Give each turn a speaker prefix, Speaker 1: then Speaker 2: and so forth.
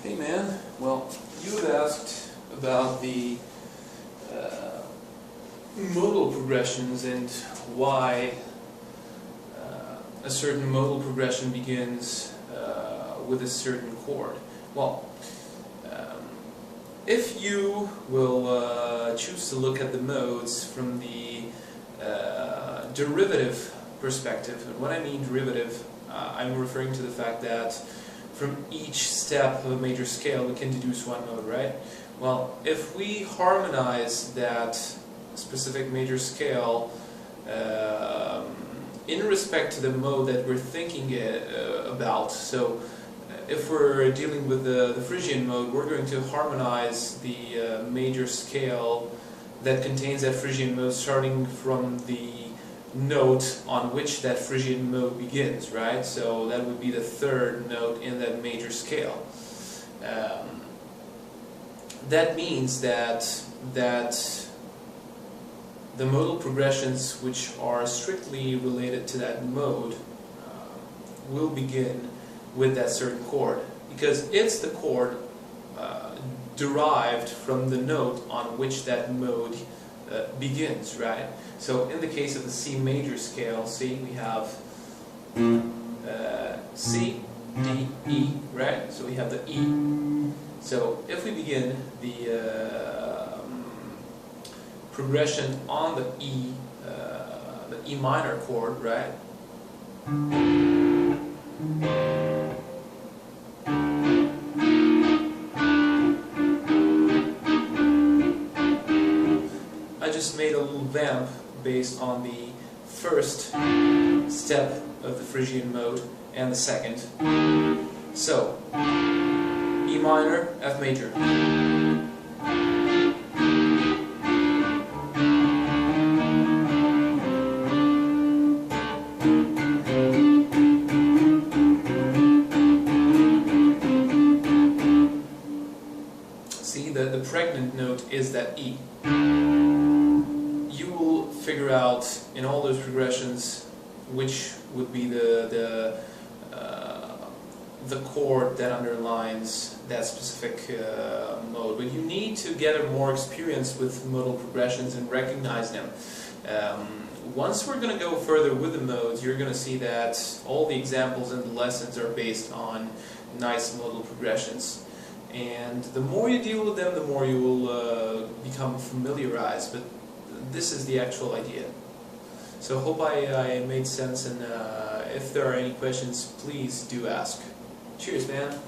Speaker 1: Hey man, well, you had asked about the modal progressions and why a certain modal progression begins with a certain chord. Well, if you will choose to look at the modes from the derivative perspective, and when I mean derivative, I'm referring to the fact that from each step of a major scale we can deduce one mode, right? Well, if we harmonize that specific major scale in respect to the mode that we're thinking about, so if we're dealing with the Phrygian mode, we're going to harmonize the major scale that contains that Phrygian mode starting from the note on which that Phrygian mode begins, right? So that would be the third note in that major scale. That means that the modal progressions which are strictly related to that mode will begin with that certain chord, because it's the chord derived from the note on which that mode begins, right? So in the case of the C major scale, see, we have C, D, E, right? So we have the E. So if we begin the progression on the E minor chord, right? I just made a little vamp based on the first step of the Phrygian mode and the second. So, E minor, F major. See, the pregnant note is that E. You will figure out in all those progressions which would be the chord that underlines that specific mode. But you need to gather more experience with modal progressions and recognize them. Once we're going to go further with the modes, you're going to see that all the examples in the lessons are based on nice modal progressions. And the more you deal with them, the more you will become familiarized. But this is the actual idea. So hope I made sense, and if there are any questions, please do ask. Cheers, man.